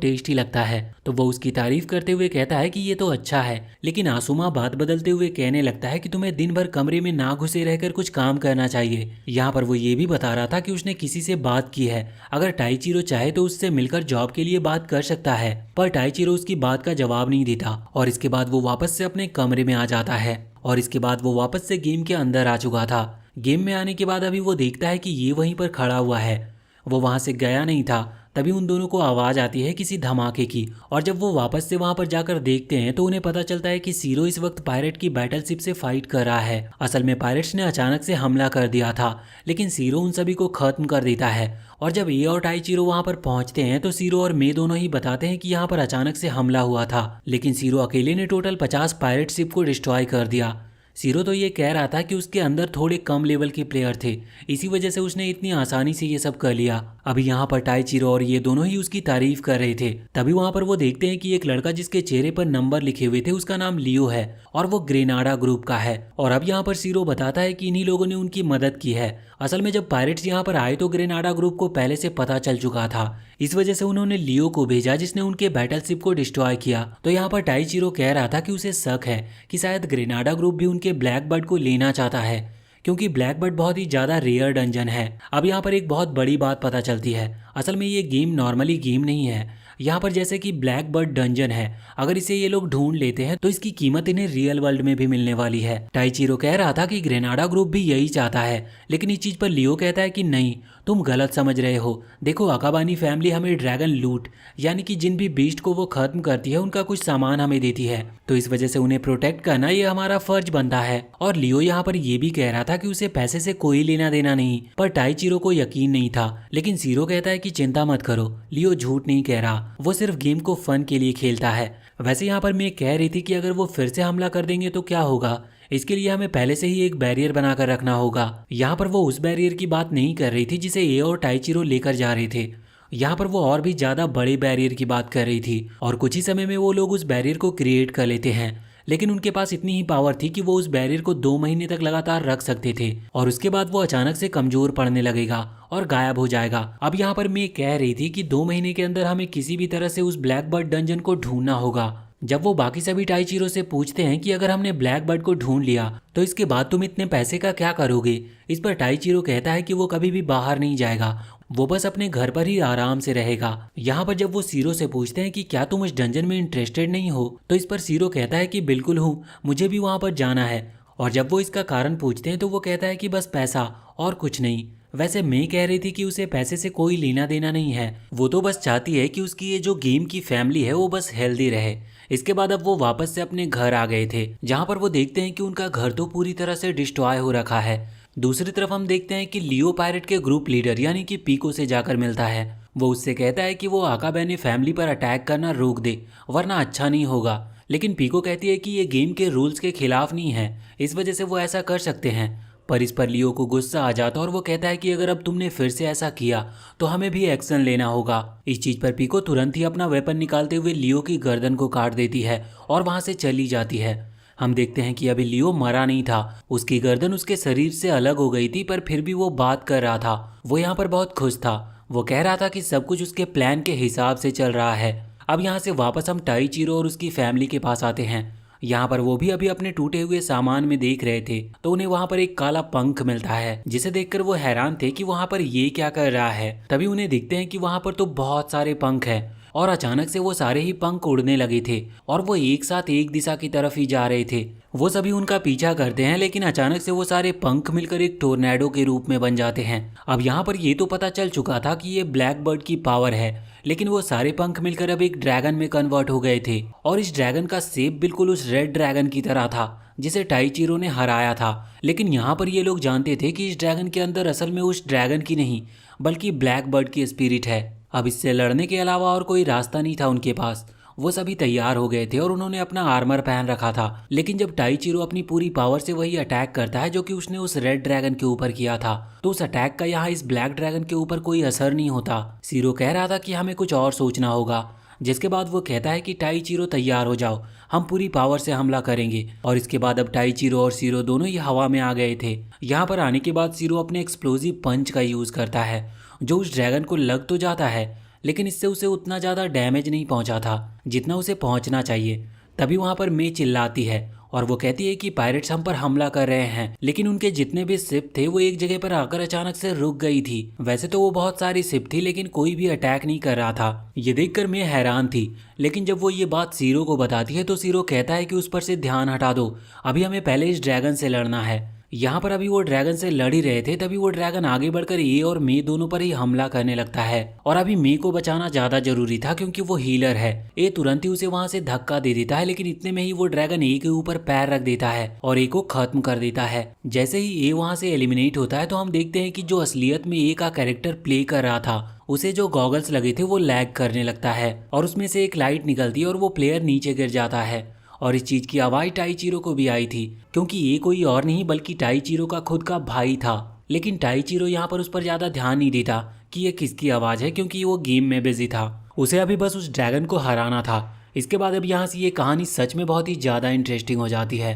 टेस्टी लगता है, तो वो उसकी तारीफ करते हुए कहता है कि ये तो अच्छा है। लेकिन आसुमा बात बदलते हुए कहने लगता है कि तुम्हें दिन भर कमरे में ना घुसे रहकर कुछ काम करना चाहिए। यहाँ पर वो ये भी बता रहा था कि उसने किसी से बात की है, अगर टाइचिरो चाहे तो उससे मिलकर जॉब के लिए बात कर सकता है। पर टाइचिरो उसकी बात का जवाब नहीं देता और इसके बाद वो वापस से अपने कमरे में आ जाता है। और इसके बाद वो वापस से गेम के अंदर आ चुका था। गेम में आने के बाद अभी वो देखता है कि ये वहीं पर खड़ा हुआ है, वो वहां से गया नहीं था। तभी उन दोनों को आवाज़ आती है किसी धमाके की, और जब वो वापस से वहां पर जाकर देखते हैं तो उन्हें पता चलता है कि सीरो इस वक्त पायरेट की बैटलशिप से फाइट कर रहा है। असल में पायरेट्स ने अचानक से हमला कर दिया था, लेकिन सीरो उन सभी को खत्म कर देता है। और जब ए और टाइचिरो वहां पर पहुंचते हैं तो सीरो और मे दोनों ही बताते हैं कि यहाँ पर अचानक से हमला हुआ था, लेकिन सीरो अकेले ने टोटल 50 पायरेट शिप को डिस्ट्रॉय कर दिया। सीरो तो ये कह रहा था कि उसके अंदर थोड़े कम लेवल के प्लेयर थे, इसी वजह से उसने इतनी आसानी से ये सब कर लिया। अभी यहाँ पर टाइचिरो और ये दोनों ही उसकी तारीफ कर रहे थे। तभी वहाँ पर वो देखते हैं कि एक लड़का जिसके चेहरे पर नंबर लिखे हुए थे उसका नाम लियो है और वो ग्रेनाडा ग्रुप का है। और अब यहाँ पर सीरो बताता है कि इन्हीं लोगों ने उनकी मदद की है। असल में जब पायरेट्स यहाँ पर आए तो ग्रेनाडा ग्रुप को पहले से पता चल चुका था, इस वजह से उन्होंने लियो को भेजा जिसने उनके बैटलशिप को डिस्ट्रॉय किया। तो यहाँ पर टाइचिरो कह रहा था कि उसे शक है कि शायद ग्रेनाडा ग्रुप भी उनके ब्लैक बर्ड को लेना चाहता है, क्योंकि ब्लैक बर्ड बहुत ही ज़्यादा रेयर डंजन है। अब यहाँ पर एक बहुत बड़ी बात पता चलती है, असल में ये गेम नॉर्मली गेम नहीं है। यहाँ पर जैसे कि ब्लैक बर्ड डंजन है, अगर इसे ये लोग ढूंढ लेते हैं तो इसकी कीमत इन्हें रियल वर्ल्ड में भी मिलने वाली है। टाइचिरो कह रहा था कि ग्रेनाडा ग्रुप भी यही चाहता है, लेकिन इस चीज़ पर लियो कहता है कि नहीं, तुम गलत समझ रहे हो। देखो अकाबानी फैमिली हमें ड्रैगन लूट, यानी कि जिन भी बीस्ट को वो खत्म करती है उनका कुछ सामान हमें देती है, तो इस वजह से उन्हें प्रोटेक्ट करना ये हमारा फर्ज बनता है। और लियो यहाँ पर ये भी कह रहा था कि उसे पैसे से कोई लेना देना नहीं, पर टाइचिरो को यकीन नहीं था। लेकिन सीरो कहता है कि चिंता मत करो, लियो झूठ नहीं कह रहा, वो सिर्फ गेम को फन के लिए खेलता है। वैसे यहाँ पर मैं कह रही थी कि अगर वो फिर से हमला कर देंगे तो क्या होगा, इसके लिए हमें पहले से ही एक बैरियर बनाकर रखना होगा। यहाँ पर वो उस बैरियर की बात नहीं कर रही थी जिसे ए और टाइचिरो लेकर जा रहे थे, यहाँ पर वो और भी ज़्यादा बड़े बैरियर की बात कर रही थी। और कुछ ही समय में वो लोग उस बैरियर को क्रिएट कर लेते हैं, लेकिन उनके पास इतनी ही पावर थी कि वो उस बैरियर को 2 महीने तक लगातार रख सकते थे, और उसके बाद वो अचानक से कमजोर पड़ने लगेगा और गायब हो जाएगा। अब यहाँ पर मैं कह रही थी कि 2 महीने के अंदर हमें किसी भी तरह से उस ब्लैक बर्ड डंजन को ढूंढना होगा। जब वो बाकी सभी टाइचिरो से पूछते हैं कि अगर हमने ब्लैक बर्ड को ढूंढ लिया तो इसके बाद तुम इतने पैसे का क्या करोगे, इस पर टाइचिरो कहता है कि वो कभी भी बाहर नहीं जाएगा, वो बस अपने घर पर ही आराम से रहेगा। यहाँ पर जब वो सीरो से पूछते हैं कि क्या तुम इस डंजन में इंटरेस्टेड नहीं हो, तो इस पर सीरो कहता है कि बिल्कुल हूँ, मुझे भी वहाँ पर जाना है। और जब वो इसका कारण पूछते हैं तो वो कहता है कि बस पैसा और कुछ नहीं। वैसे मैं कह रही थी कि उसे पैसे से कोई लेना देना नहीं है, वो तो बस चाहती है कि उसकी ये जो गेम की फैमिली है वो बस हेल्दी रहे। इसके बाद अब वो वापस से अपने घर आ गए थे, जहाँ पर वो देखते हैं कि उनका घर तो पूरी तरह से डिस्ट्रॉय हो रखा है। दूसरी तरफ हम देखते हैं कि लियो पायरेट के ग्रुप लीडर यानी कि पीको से जाकर मिलता है। वो उससे कहता है कि वो आकाबे ने फैमिली पर अटैक करना रोक दे, वरना अच्छा नहीं होगा। लेकिन पीको कहती है कि ये गेम के रूल्स के खिलाफ नहीं है, इस वजह से वो ऐसा कर सकते हैं। पर इस पर लियो को गुस्सा आ जाता है और वो कहता है कि अगर अब तुमने फिर से ऐसा किया तो हमें भी एक्शन लेना होगा। इस चीज पर पीको तुरंत ही अपना वेपन निकालते हुए लियो की गर्दन को काट देती है और वहां से चली जाती है। हम देखते हैं कि अभी लियो मरा नहीं था, उसकी गर्दन उसके शरीर से अलग हो गई थी, पर फिर भी वो बात कर रहा था। वो यहाँ पर बहुत खुश था। वो कह रहा था कि सब कुछ उसके प्लान के हिसाब से चल रहा है। अब यहाँ से वापस हम टाइचिरो और उसकी फैमिली के पास आते हैं। यहाँ पर वो भी अभी अपने टूटे हुए सामान में देख रहे थे तो उन्हें वहाँ पर एक काला पंख मिलता है, जिसे देखकर वो हैरान थे कि वहाँ पर ये क्या कर रहा है। तभी उन्हें दिखते हैं कि वहाँ पर तो बहुत सारे पंख हैं और अचानक से वो सारे ही पंख उड़ने लगे थे और वो एक साथ एक दिशा की तरफ ही जा रहे थे। वो सभी उनका पीछा करते हैं, लेकिन अचानक से वो सारे पंख मिलकर एक टोर्नेडो के रूप में बन जाते हैं। अब यहाँ पर ये तो पता चल चुका था कि ये ब्लैक बर्ड की पावर है, लेकिन वो सारे पंख मिलकर अब एक ड्रैगन में कन्वर्ट हो गए थे और इस ड्रैगन का शेप बिल्कुल उस रेड ड्रैगन की तरह था जिसे टाइचिरो ने हराया था। लेकिन यहाँ पर ये लोग जानते थे कि इस ड्रैगन के अंदर असल में उस ड्रैगन की नहीं बल्कि ब्लैक बर्ड की स्पिरिट है। अब इससे लड़ने के अलावा और कोई रास्ता नहीं था उनके पास। वो सभी तैयार हो गए थे और उन्होंने अपना आर्मर पहन रखा था। लेकिन जब टाइचिरो अपनी पूरी पावर से वही अटैक करता है जो कि उसने उस रेड ड्रैगन के ऊपर किया था, तो उस अटैक का यहाँ इस ब्लैक ड्रैगन के ऊपर कोई असर नहीं होता। सीरो कह रहा था कि हमें कुछ और सोचना होगा, जिसके बाद वो कहता है कि टाइचिरो तैयार हो जाओ, हम पूरी पावर से हमला करेंगे। और इसके बाद अब टाइचिरो और सीरो दोनों ही हवा में आ गए थे। यहाँ पर आने के बाद सीरो अपने एक्सप्लोजिव पंच का यूज करता है जो उस ड्रैगन को लग तो जाता है, लेकिन इससे उसे उतना ज़्यादा डैमेज नहीं पहुंचा था जितना उसे पहुंचना चाहिए। तभी वहां पर मे चिल्लाती है और वो कहती है कि पायरेट्स हम पर हमला कर रहे हैं। लेकिन उनके जितने भी शिप थे वो एक जगह पर आकर अचानक से रुक गई थी। वैसे तो वो बहुत सारी शिप थी लेकिन कोई भी अटैक नहीं कर रहा था। ये देखकर मैं हैरान थी, लेकिन जब वो ये बात सीरो को बताती है तो सीरो कहता है कि उस पर से ध्यान हटा दो, अभी हमें पहले इस ड्रैगन से लड़ना है। यहाँ पर अभी वो ड्रैगन से लड़ ही रहे थे, तभी वो ड्रैगन आगे बढ़कर ए और मे दोनों पर ही हमला करने लगता है। और अभी मे को बचाना ज्यादा जरूरी था क्योंकि वो हीलर है। ए तुरंत ही उसे वहां से धक्का दे देता है, लेकिन इतने में ही वो ड्रैगन ए के ऊपर पैर रख देता है और ए को खत्म कर देता है। जैसे ही ए वहां से एलिमिनेट होता है तो हम देखते हैं कि जो असलियत में ए का कैरेक्टर प्ले कर रहा था उसे जो गॉगल्स लगे थे वो लैग करने लगता है और उसमें से एक लाइट निकलती है और वो प्लेयर नीचे गिर जाता है। और इस चीज की आवाज टाइचिरो को भी आई थी क्योंकि ये कोई और नहीं बल्कि टाइचिरो का खुद का भाई था। लेकिन टाइचिरो यहाँ पर उस पर ज्यादा ध्यान नहीं देता कि ये किसकी आवाज है, क्योंकि वो गेम में बिजी था। उसे अभी बस उस ड्रैगन को हराना था। इसके बाद अब यहाँ से ये कहानी सच में बहुत ही ज्यादा इंटरेस्टिंग हो जाती है।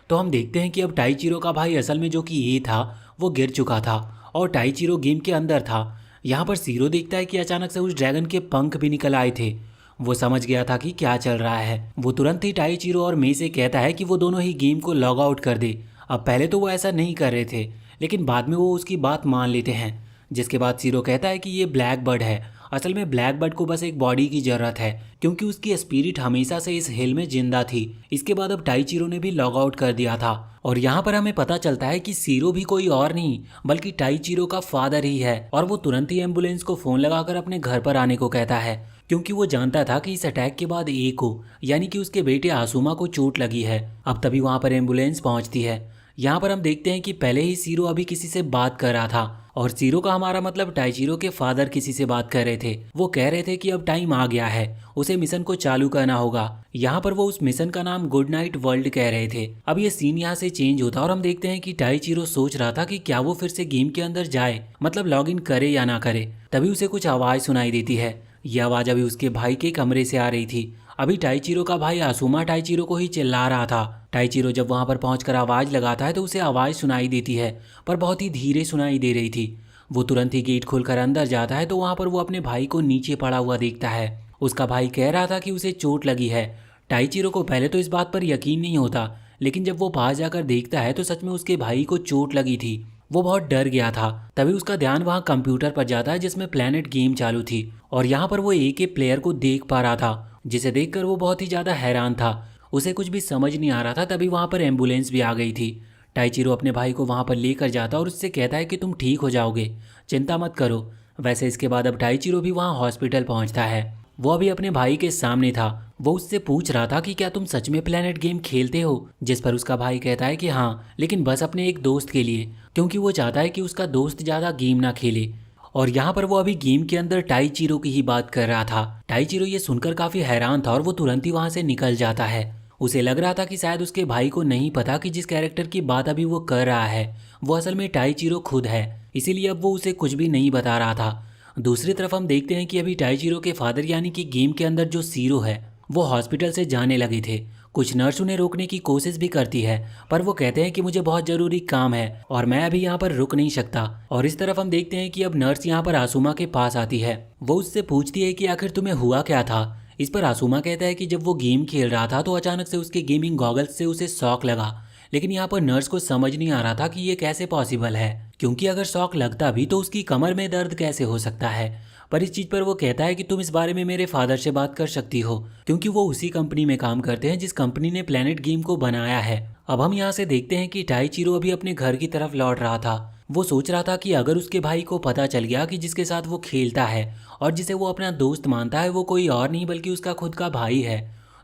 तो हम देखते हैं कि अब टाइचिरो का भाई असल में जो कि ये था वो गिर चुका था और टाइचिरो गेम के अंदर था। यहाँ पर सीरो देखता है कि अचानक से उस ड्रैगन के पंख भी निकल आए थे। वो समझ गया था कि क्या चल रहा है। वो तुरंत ही टाइचिरो और मे से कहता है कि वो दोनों ही गेम को लॉग आउट कर दे। अब पहले तो वो ऐसा नहीं कर रहे थे, लेकिन बाद में वो उसकी बात मान लेते हैं। जिसके बाद सीरो कहता है कि ये ब्लैक बर्ड है। असल में ब्लैक बर्ड को बस एक बॉडी की जरूरत है क्योंकि उसकी स्पिरिट हमेशा से इस हिल में जिंदा थी। इसके बाद अब टाइचिरो ने भी लॉग आउट कर दिया था और यहाँ पर हमें पता चलता है कि सीरो भी कोई और नहीं बल्कि टाइचिरो का फादर ही है। और वो तुरंत ही एम्बुलेंस को फोन लगाकर अपने घर पर आने को कहता है क्योंकि वो जानता था कि इस अटैक के बाद ए को यानी कि उसके बेटे आसुमा को चोट लगी है। अब तभी वहां पर एम्बुलेंस पहुंचती है। यहाँ पर हम देखते हैं कि पहले ही सीरो अभी किसी से बात कर रहा था और सीरो का हमारा मतलब टाइचिरो के फादर किसी से बात कर रहे थे। वो कह रहे थे कि अब टाइम आ गया है, उसे मिशन को चालू करना होगा। यहाँ पर वो उस मिशन का नाम गुड नाइट वर्ल्ड कह रहे थे। अब ये सीन यहाँ से चेंज होता और हम देखते हैं कि टाइचिरो सोच रहा था कि क्या वो फिर से गेम के अंदर जाए, मतलब लॉग इन करे या ना करे। तभी उसे कुछ आवाज सुनाई देती है। यह आवाज अभी उसके भाई के कमरे से आ रही थी। अभी टाइचिरो का भाई आसुमा टाइचिरो को ही चिल्ला रहा था। टाइचिरो जब वहां पर पहुंचकर आवाज लगाता है तो उसे आवाज सुनाई देती है, पर बहुत ही धीरे सुनाई दे रही थी। वो तुरंत ही गेट खोलकर अंदर जाता है तो वहां पर वो अपने भाई को नीचे पड़ा हुआ देखता है। उसका भाई कह रहा था कि उसे चोट लगी है। टाइचिरो को पहले तो इस बात पर यकीन नहीं होता, लेकिन जब वो पास जाकर देखता है तो सच में उसके भाई को चोट लगी थी। वो बहुत डर गया था। तभी उसका ध्यान वहाँ कंप्यूटर पर जाता है जिसमें प्लेनेट गेम चालू थी और यहाँ पर वो एक प्लेयर को देख पा रहा था, जिसे देखकर वो बहुत ही ज़्यादा हैरान था। उसे कुछ भी समझ नहीं आ रहा था। तभी वहाँ पर एम्बुलेंस भी आ गई थी। टाइचिरो अपने भाई को वहाँ पर लेकर जाता और उससे कहता है कि तुम ठीक हो जाओगे, चिंता मत करो। वैसे इसके बाद अब टाइचिरो भी वहाँ हॉस्पिटल पहुँचता है। वो अभी अपने भाई के सामने था। वो उससे पूछ रहा था कि क्या तुम सच में प्लेनेट गेम खेलते हो, जिस पर उसका भाई कहता है कि हाँ, लेकिन बस अपने एक दोस्त के लिए, क्योंकि वो चाहता है कि उसका दोस्त ज़्यादा गेम ना खेले। और यहाँ पर वो अभी गेम के अंदर टाइचीरो की ही बात कर रहा था। टाइचीरो ये सुनकर काफी हैरान था और वो तुरंत ही वहां से निकल जाता है। उसे लग रहा था कि शायद उसके भाई को नहीं पता कि जिस कैरेक्टर की बात अभी वो कर रहा है वो असल में टाइचीरो खुद है, इसीलिए अब वो उसे कुछ भी नहीं बता रहा था। दूसरी तरफ हम देखते हैं कि अभी टाइचीरो के फादर यानी कि गेम के अंदर जो सीरो है वो हॉस्पिटल से जाने लगे थे। कुछ नर्स उन्हें रोकने की कोशिश भी करती है पर वो कहते हैं कि मुझे बहुत ज़रूरी काम है और मैं अभी यहाँ पर रुक नहीं सकता। और इस तरफ हम देखते हैं कि अब नर्स यहाँ पर आसुमा के पास आती है। वो उससे पूछती है कि आखिर तुम्हें हुआ क्या था। इस पर आसुमा कहता है कि जब वो गेम खेल रहा था तो अचानक से उसके गेमिंग गॉगल्स से उसे शॉक लगा, लेकिन यहाँ पर नर्स को समझ नहीं आ रहा था कि ये कैसे पॉसिबल है, क्योंकि अगर शॉक लगता भी तो उसकी कमर में दर्द कैसे हो सकता है। पर इस चीज़ पर वो कहता है कि तुम इस बारे में मेरे फादर से बात कर सकती हो, क्योंकि वो उसी कंपनी में काम करते हैं जिस कंपनी ने प्लेनेट गेम को बनाया है। अब हम यहाँ से देखते हैं कि टाइचीरो अभी अपने घर की तरफ लौट रहा था। वो सोच रहा था कि अगर उसके भाई को पता चल गया कि जिसके साथ वो खेलता है और जिसे वो अपना दोस्त मानता है वो कोई और नहीं बल्कि उसका खुद का भाई है,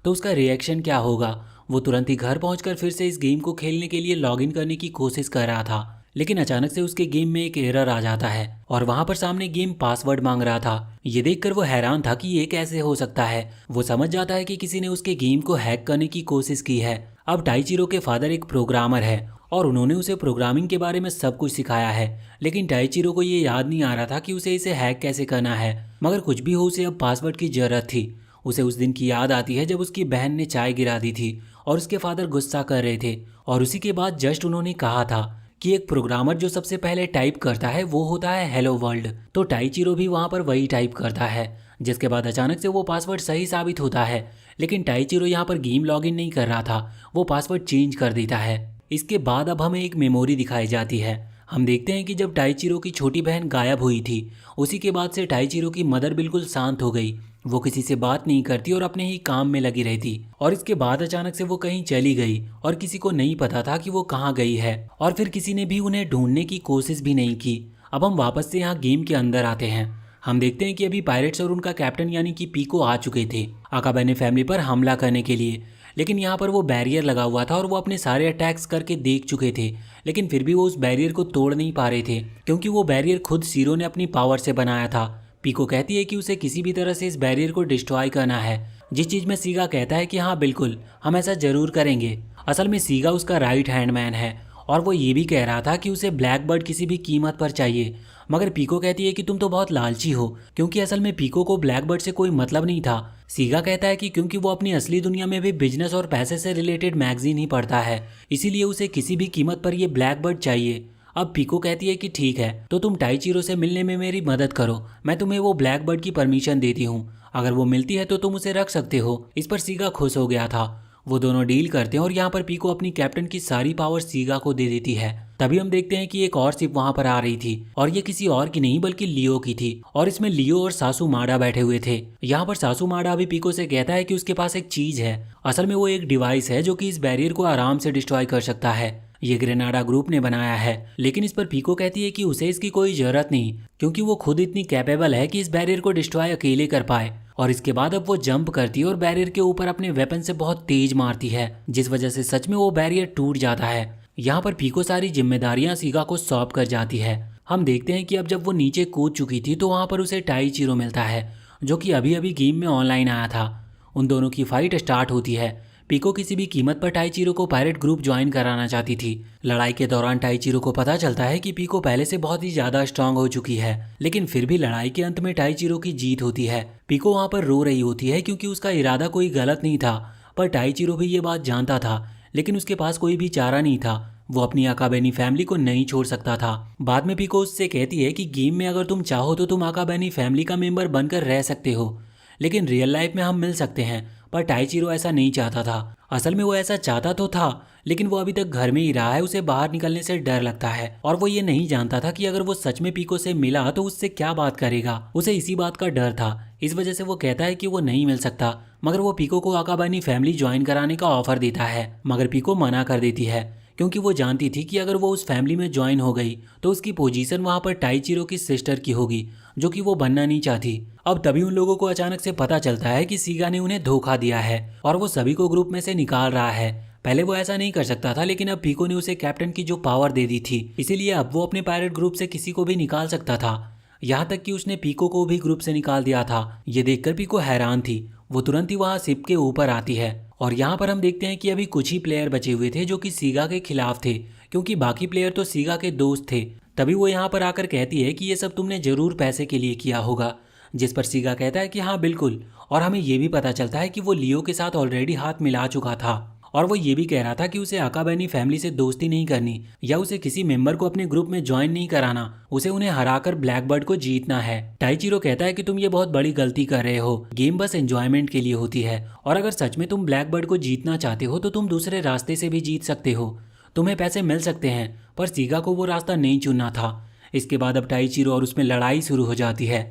तो उसका रिएक्शन क्या होगा। वो तुरंत ही घर पहुंचकर फिर से इस गेम को खेलने के लिए लॉगिन करने की कोशिश कर रहा था, लेकिन अचानक से उसके गेम में एक एरर आ जाता है और वहां पर सामने गेम पासवर्ड मांग रहा था। ये देखकर वो हैरान था कि ये कैसे हो सकता है। वो समझ जाता है कि किसी ने उसके गेम को हैक करने की कोशिश की है। अब टाइचीरो के फादर एक प्रोग्रामर है और उन्होंने उसे प्रोग्रामिंग के बारे में सब कुछ सिखाया है, लेकिन टाइचीरो को ये याद नहीं आ रहा था कि उसे इसे हैक कैसे करना है। मगर कुछ भी हो, उसे अब पासवर्ड की जरूरत थी। उसे उस दिन की याद आती है जब उसकी बहन ने चाय गिरा दी थी और उसके फादर गुस्सा कर रहे थे, और उसी के बाद जस्ट उन्होंने कहा था कि एक प्रोग्रामर जो सबसे पहले टाइप करता है वो होता है हेलो वर्ल्ड। तो टाइचीरो भी वहां पर वही टाइप करता है, जिसके बाद अचानक से वो पासवर्ड सही साबित होता है। लेकिन टाइचीरो यहाँ पर गेम लॉगिन नहीं कर रहा था, वो पासवर्ड चेंज कर देता है। इसके बाद अब हमें एक मेमोरी दिखाई जाती है। हम देखते हैं कि जब टाइचीरो की छोटी बहन गायब हुई थी उसी के बाद से टाइचीरो की मदर बिल्कुल शांत हो गई। वो किसी से बात नहीं करती और अपने ही काम में लगी रहती, और इसके बाद अचानक से वो कहीं चली गई और किसी को नहीं पता था कि वो कहाँ गई है, और फिर किसी ने भी उन्हें ढूंढने की कोशिश भी नहीं की। अब हम वापस से यहाँ गेम के अंदर आते हैं। हम देखते हैं कि अभी पायरेट्स और उनका कैप्टन यानी कि पीको आ चुके थे आकाबेने फैमिली पर हमला करने के लिए, लेकिन यहाँ पर वो बैरियर लगा हुआ था और वो अपने सारे अटैक्स करके देख चुके थे, लेकिन फिर भी वो उस बैरियर को तोड़ नहीं पा रहे थे, क्योंकि वो बैरियर खुद सीरो ने अपनी पावर से बनाया था। पीको कहती है कि उसे किसी भी तरह से इस बैरियर को डिस्ट्रॉय करना है, जिस चीज़ में सीगा कहता है कि हाँ बिल्कुल हम ऐसा जरूर करेंगे। असल में सीगा उसका राइट हैंड मैन है और वो ये भी कह रहा था कि उसे ब्लैक बर्ड किसी भी कीमत पर चाहिए, मगर पीको कहती है कि तुम तो बहुत लालची हो, क्योंकि असल में पीको को ब्लैक बर्ड से कोई मतलब नहीं था। सीगा कहता है कि क्योंकि वो अपनी असली दुनिया में भी बिजनेस और पैसे से रिलेटेड मैगजीन ही पढ़ता है, इसीलिए उसे किसी भी कीमत पर ये ब्लैक बर्ड चाहिए। अब पीको कहती है कि ठीक है, तो तुम टाइचीरो से मिलने में मेरी मदद करो, मैं तुम्हें वो ब्लैक बर्ड की परमिशन देती हूँ, अगर वो मिलती है तो तुम उसे रख सकते हो। इस पर सीगा खुश हो गया था। वो दोनों डील करते हैं और यहाँ पर पीको अपनी कैप्टन की सारी पावर सीगा को दे देती है। तभी हम देखते हैं कि एक और शिप वहां पर आ रही थी और ये किसी और की नहीं बल्कि लियो की थी, और इसमें लियो और सासू माडा बैठे हुए थे। यहाँ पर सासू माडा अभी पीको से कहता है कि उसके पास एक चीज है, असल में वो एक डिवाइस है जो कि इस बैरियर को आराम से डिस्ट्रॉय कर सकता है। ये ग्रेनाडा ग्रुप ने बनाया है, लेकिन इस पर पीको कहती है कि उसे इसकी कोई जरूरत नहीं, क्योंकि वो खुद इतनी कैपेबल है कि इस बैरियर को डिस्ट्रॉय अकेले कर पाए। और इसके बाद अब वो जंप करती है और बैरियर के ऊपर अपने वेपन से बहुत तेज मारती है, जिस वजह से सच में वो बैरियर टूट जाता है। यहाँ पर पीको सारी जिम्मेदारियां सीगा को सौंप कर जाती है। हम देखते हैं कि अब जब वो नीचे कूद चुकी थी तो वहाँ पर उसे टाइचीरो मिलता है, जो कि अभी अभी गेम में ऑनलाइन आया था। उन दोनों की फाइट स्टार्ट होती है। पीको किसी भी कीमत पर टाइचीरो को पायरेट ग्रुप ज्वाइन कराना चाहती थी। लड़ाई के दौरान टाइचीरो को पता चलता है कि पीको पहले से बहुत ही ज्यादा स्ट्रांग हो चुकी है, लेकिन फिर भी लड़ाई के अंत में टाइचीरो की जीत होती है। पीको वहां पर रो रही होती है क्योंकि उसका इरादा कोई गलत नहीं था, पर टाइचीरो भी ये बात जानता था, लेकिन उसके पास कोई भी चारा नहीं था। वो अपनी आकाबेनी फैमिली को नहीं छोड़ सकता था। बाद में पीको उससे कहती है कि गेम में अगर तुम चाहो तो तुम आकाबेनी फैमिली का मेंबर बनकर रह सकते हो, लेकिन रियल लाइफ में हम मिल सकते हैं। पर टाइचीरो ऐसा नहीं चाहता था। असल में वो ऐसा चाहता तो था, लेकिन वो अभी तक घर में ही रहा है, उसे बाहर निकलने से डर लगता है, और वो ये नहीं जानता था कि अगर वो सच में पीको से मिला तो उससे क्या बात करेगा। उसे इसी बात का डर था, इस वजह से वो कहता है कि वो नहीं मिल सकता। मगर वो पीको को आकाबानी फैमिली ज्वाइन कराने का ऑफर देता है, मगर पीको मना कर देती है, क्योंकि वो जानती थी कि अगर वो उस फैमिली में ज्वाइन हो गई तो उसकी पोजीशन वहाँ पर टाइचीरो की सिस्टर की होगी, जो कि वो बनना नहीं चाहती। अब तभी उन लोगों को अचानक से पता चलता है कि सीगा ने उन्हें धोखा दिया है और वो सभी को ग्रुप में से निकाल रहा है। पहले वो ऐसा नहीं कर सकता था, लेकिन अब पीको ने उसे कैप्टन की जो पावर दे दी थी, इसीलिए अब वो अपने पायरेट ग्रुप से किसी को भी निकाल सकता था। यहाँ तक कि उसने पीको को भी ग्रुप से निकाल दिया था। ये देखकर पीको हैरान थी। वो तुरंत ही वहाँ शिप के ऊपर आती है और यहाँ पर हम देखते हैं कि अभी कुछ ही प्लेयर बचे हुए थे जो कि सीगा के खिलाफ थे, क्योंकि बाकी प्लेयर तो सीगा के दोस्त थे। तभी वो यहाँ पर आकर कहती है कि ये सब तुमने जरूर पैसे के लिए किया होगा, जिस पर सीगा कहता है कि हाँ बिल्कुल। और हमें ये भी पता चलता है कि वो लियो के साथ ऑलरेडी हाथ मिला चुका था और वो ये भी कह रहा था कि उसे अकाबैनी फैमिली से दोस्ती नहीं करनी या उसे किसी मेंबर को अपने ग्रुप में ज्वाइन नहीं कराना, उसे उन्हें हराकर ब्लैकबर्ड को जीतना है। टाइचिरो कहता है कि तुम ये बहुत बड़ी गलती कर रहे हो, गेम बस एंजॉयमेंट के लिए होती है और अगर सच में तुम ब्लैकबर्ड को जीतना चाहते हो तो तुम दूसरे रास्ते से भी जीत सकते हो, तुम्हें पैसे मिल सकते हैं। पर सीगा को वो रास्ता नहीं चुनना था। इसके बाद अब टाइचिरो और उसमें लड़ाई शुरू हो जाती है,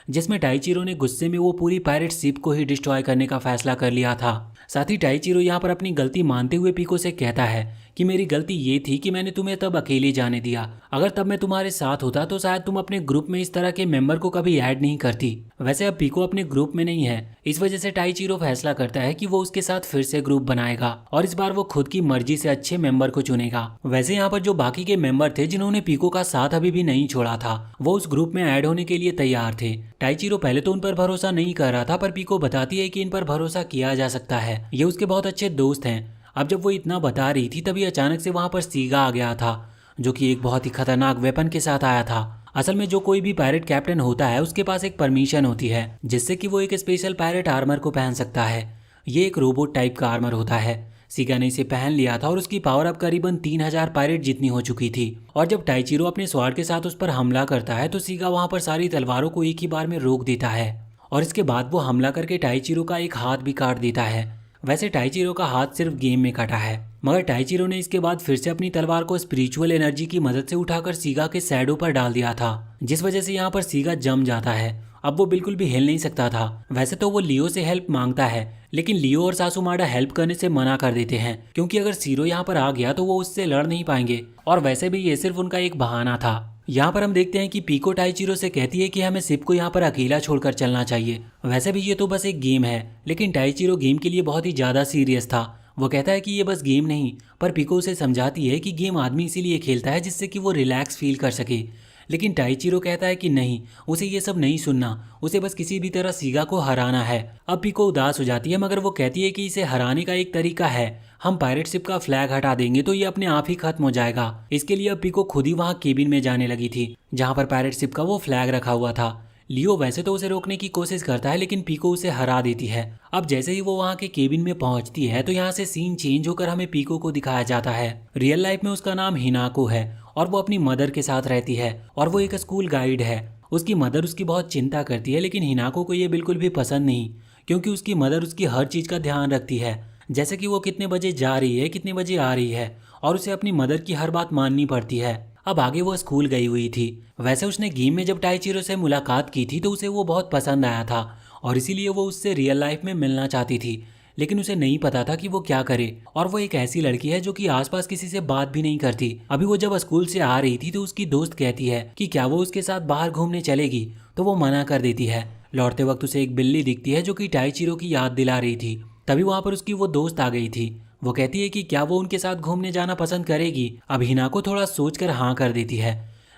जिसमें टाइचिरो ने गुस्से में वो पूरी पायरेट शिप को ही डिस्ट्रॉय करने का फैसला कर लिया था। साथ ही टाइचिरो यहाँ पर अपनी गलती मानते हुए पीको से कहता है कि मेरी गलती ये थी कि मैंने तुम्हें तब अकेले जाने दिया, अगर तब मैं तुम्हारे साथ होता तो शायद तुम अपने ग्रुप में इस तरह के मेंबर को कभी ऐड नहीं करती। वैसे अब पीको अपने ग्रुप में नहीं है, इस वजह से टाइचिरो फैसला करता है कि वो उसके साथ फिर से ग्रुप बनाएगा और इस बार वो खुद की मर्जी से अच्छे मेंबर को चुनेगा। वैसे यहाँ पर जो बाकी के मेंबर थे जिन्होंने पीको का साथ अभी भी नहीं छोड़ा था, वो उस ग्रुप में ऐड होने के लिए तैयार थे। टाइचिरो पहले तो उन पर भरोसा नहीं कर रहा था, पर पीको बताती है कि इन पर भरोसा किया जा सकता है, ये उसके बहुत अच्छे दोस्त हैं। अब जब वो इतना बता रही थी तभी अचानक से वहां पर सीगा आ गया था, जो कि एक बहुत ही खतरनाक वेपन के साथ आया था। असल में जो कोई भी पायरेट कैप्टन होता है उसके पास एक परमिशन होती है जिससे कि वो एक स्पेशल पायरेट आर्मर को पहन सकता है। ये एक रोबोट टाइप का आर्मर होता है। सीगा ने इसे पहन लिया था और उसकी पावर अब करीबन 3000 पायरेट जितनी हो चुकी थी। और जब टाइचिरो अपने स्वॉर्ड के साथ उस पर हमला करता है तो सीगा वहां पर सारी तलवारों को एक ही बार में रोक देता है और इसके बाद वो हमला करके टाइचिरो का एक हाथ भी काट देता है। वैसे टाइचिरो का हाथ सिर्फ गेम में कटा है, मगर टाइचिरो ने इसके बाद फिर से अपनी तलवार को स्पिरिचुअल एनर्जी की मदद से उठाकर सीगा के शैडो पर डाल दिया था, जिस वजह से यहाँ पर सीगा जम जाता है। अब वो बिल्कुल भी हिल नहीं सकता था। वैसे तो वो लियो से हेल्प मांगता है, लेकिन लियो और सासुमाडा हेल्प करने से मना कर देते हैं, क्योंकि अगर सीरो यहाँ पर आ गया तो वो उससे लड़ नहीं पाएंगे और वैसे भी ये सिर्फ उनका एक बहाना था। यहाँ पर हम देखते हैं कि पीको टाइचिरो से कहती है कि हमें शिप को यहाँ पर अकेला छोड़कर चलना चाहिए। वैसे भी ये तो बस एक गेम है, लेकिन टाइचिरो गेम के लिए बहुत ही ज़्यादा सीरियस था। वो कहता है कि ये बस गेम नहीं, पर पीको उसे समझाती है कि गेम आदमी इसीलिए खेलता है जिससे कि वो रिलैक्स फील कर सके। लेकिन टाइचिरो कहता है कि नहीं, उसे ये सब नहीं सुनना, उसे बस किसी भी तरह सीगा को हराना है। अब पीको उदास हो जाती है, मगर वो कहती है कि इसे हराने का एक तरीका है, हम पायरेट शिप का फ्लैग हटा देंगे तो ये अपने आप ही खत्म हो जाएगा। इसके लिए अब पीको खुद ही वहाँ केबिन में जाने लगी थी जहाँ पर पायरेट शिप का वो फ्लैग रखा हुआ था। लियो वैसे तो उसे रोकने की कोशिश करता है, लेकिन पीको उसे हरा देती है। अब जैसे ही वो वहाँ के केबिन में पहुँचती है तो यहाँ से सीन चेंज होकर हमें पीको को दिखाया जाता है। रियल लाइफ में उसका नाम हिनाको है और वो अपनी मदर के साथ रहती है और वो एक स्कूल गाइड है। उसकी मदर उसकी बहुत चिंता करती है, लेकिन हिनाको को ये बिल्कुल भी पसंद नहीं, क्योंकि उसकी मदर उसकी हर चीज़ का ध्यान रखती है, जैसे कि वो कितने बजे जा रही है, कितने बजे आ रही है, और उसे अपनी मदर की हर बात माननी पड़ती है। अब आगे वो स्कूल गई हुई थी। वैसे उसने गेम में जब टाइचिरो से मुलाकात की थी तो उसे वो बहुत पसंद आया था और इसीलिए वो उससे रियल लाइफ में मिलना चाहती थी, लेकिन उसे नहीं पता था कि वो क्या करे। और वो एक ऐसी लड़की है जो कि आसपास किसी से बात भी नहीं करती। अभी वो जब स्कूल से आ रही थी तो उसकी दोस्त कहती है कि क्या वो उसके साथ बाहर घूमने चलेगी, तो वो मना कर देती है। लौटते वक्त उसे एक बिल्ली दिखती है जो कि टाइचिरो की याद दिला रही थी। तभी वहाँ पर उसकी वो दोस्त आ गई थी। वो कहती है कि क्या वो उनके साथ घूमने जाना पसंद करेगी। अब हिनाको थोड़ा सोचकर हाँ कर देती है।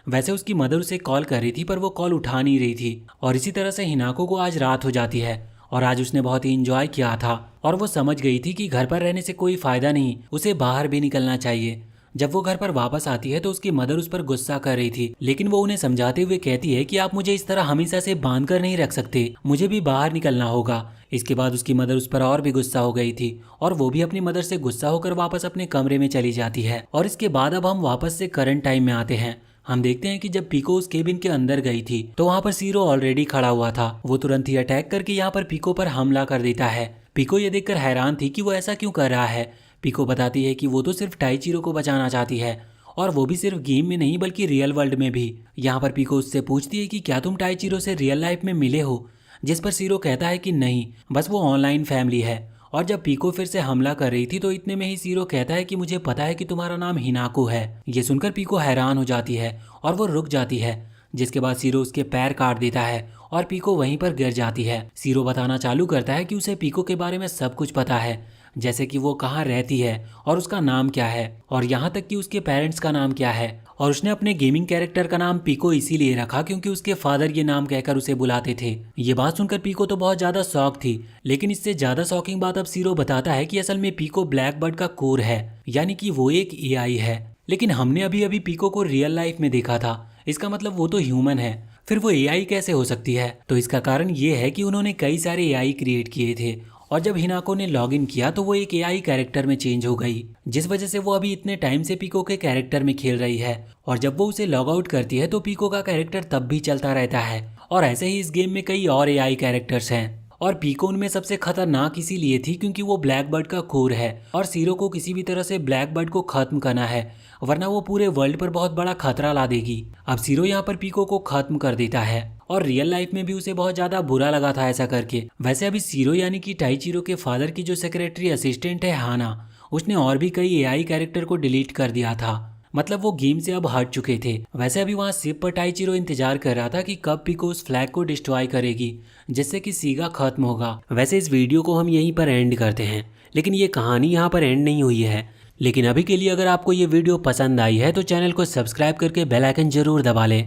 वैसे उसकी मदर उसे कॉल कर रही थी, पर वो कॉल उठा नहीं रही थी और इसी तरह से हिनाको को आज रात हो जाती है और आज उसने बहुत ही इंजॉय किया था और वो समझ गई थी कि घर पर रहने से कोई फायदा नहीं, उसे बाहर भी निकलना चाहिए। जब वो घर पर वापस आती है तो उसकी मदर उस पर गुस्सा कर रही थी, लेकिन वो उन्हें समझाते हुए कहती है कि आप मुझे इस तरह हमेशा से बांध कर नहीं रख सकते, मुझे भी बाहर निकलना होगा। इसके बाद उसकी मदर उस पर और भी गुस्सा हो गई थी और वो भी अपनी मदर से गुस्सा होकर वापस अपने कमरे में चली जाती है। और इसके बाद अब हम वापस से करंट टाइम में आते हैं। हम देखते हैं कि जब पीको उस केबिन के अंदर गई थी तो वहाँ पर सीरो ऑलरेडी खड़ा हुआ था। वो तुरंत ही अटैक करके यहाँ पर पीको पर हमला कर देता है। पीको ये देखकर हैरान थी कि वो ऐसा क्यों कर रहा है। पीको बताती है कि वो तो सिर्फ टाइचिरो को बचाना चाहती है, और वो भी सिर्फ गेम में नहीं बल्कि रियल वर्ल्ड में भी। यहाँ पर पीको उससे पूछती है कि क्या तुम टाइचिरो से रियल लाइफ में मिले हो, जिस पर सीरो कहता है कि नहीं, बस वो ऑनलाइन फैमिली है। और जब पीको फिर से हमला कर रही थी तो इतने में ही सीरो कहता है कि मुझे पता है कि तुम्हारा नाम हिनाको है। ये सुनकर पीको हैरान हो जाती है और वो रुक जाती है, जिसके बाद सीरो उसके पैर काट देता है और पीको वहीं पर गिर जाती है। सीरो बताना चालू करता है कि उसे पीको के बारे में सब कुछ पता है, जैसे कि वो कहाँ रहती है और उसका नाम क्या है, और यहाँ तक कि उसके पेरेंट्स का नाम क्या है। और उसने अपने गेमिंग कैरेक्टर का नाम पीको इसीलिए रखा क्योंकि उसके फादर ये नाम कहकर उसे बुलाते थे। ये बात सुनकर पीको तो बहुत ज्यादा शॉक थी, लेकिन इससे ज्यादा शॉकिंग बात अब सीरो बताता है कि असल में पीको ब्लैक बर्ड का कोर है, यानी कि वो एक एआई है। लेकिन हमने अभी अभी पीको को रियल लाइफ में देखा था, इसका मतलब वो तो ह्यूमन है, फिर वो एआई कैसे हो सकती है? तो इसका कारण ये है कि उन्होंने कई सारे एआई क्रिएट किए थे और जब हिनाको ने लॉगिन किया तो वो एक एआई कैरेक्टर में चेंज हो गई, जिस वजह से वो अभी इतने टाइम से पीको के कैरेक्टर में खेल रही है। और जब वो उसे लॉग आउट करती है तो पीको का कैरेक्टर तब भी चलता रहता है। और ऐसे ही इस गेम में कई और एआई कैरेक्टर्स हैं और पीको उनमें सबसे खतरनाक इसीलिए थी क्योंकि वो ब्लैक बर्ड का कोर है और सीरो को किसी भी तरह से ब्लैक बर्ड को खत्म करना है, वरना वो पूरे वर्ल्ड पर बहुत बड़ा खतरा ला देगी। अब सीरो यहाँ पर पीको को खत्म कर देता है और रियल लाइफ में भी उसे बहुत ज्यादा बुरा लगा था ऐसा करके। वैसे अभी सीरो यानी कि टाइचिरो के फादर की जो सेक्रेटरी असिस्टेंट है हाना, उसने और भी कई एआई कैरेक्टर को डिलीट कर दिया था, मतलब वो गेम से अब हट चुके थे। वैसे अभी वहाँ शिप पर टाइचिरो इंतजार कर रहा था कि कब पीको उस फ्लैग को डिस्ट्रॉय करेगी जिससे कि सीगा खत्म होगा। वैसे इस वीडियो को हम यहीं पर एंड करते हैं, लेकिन ये कहानी यहाँ पर एंड नहीं हुई है। लेकिन अभी के लिए अगर आपको ये वीडियो पसंद आई है तो चैनल को सब्सक्राइब करके बेल आइकन जरूर दबा लें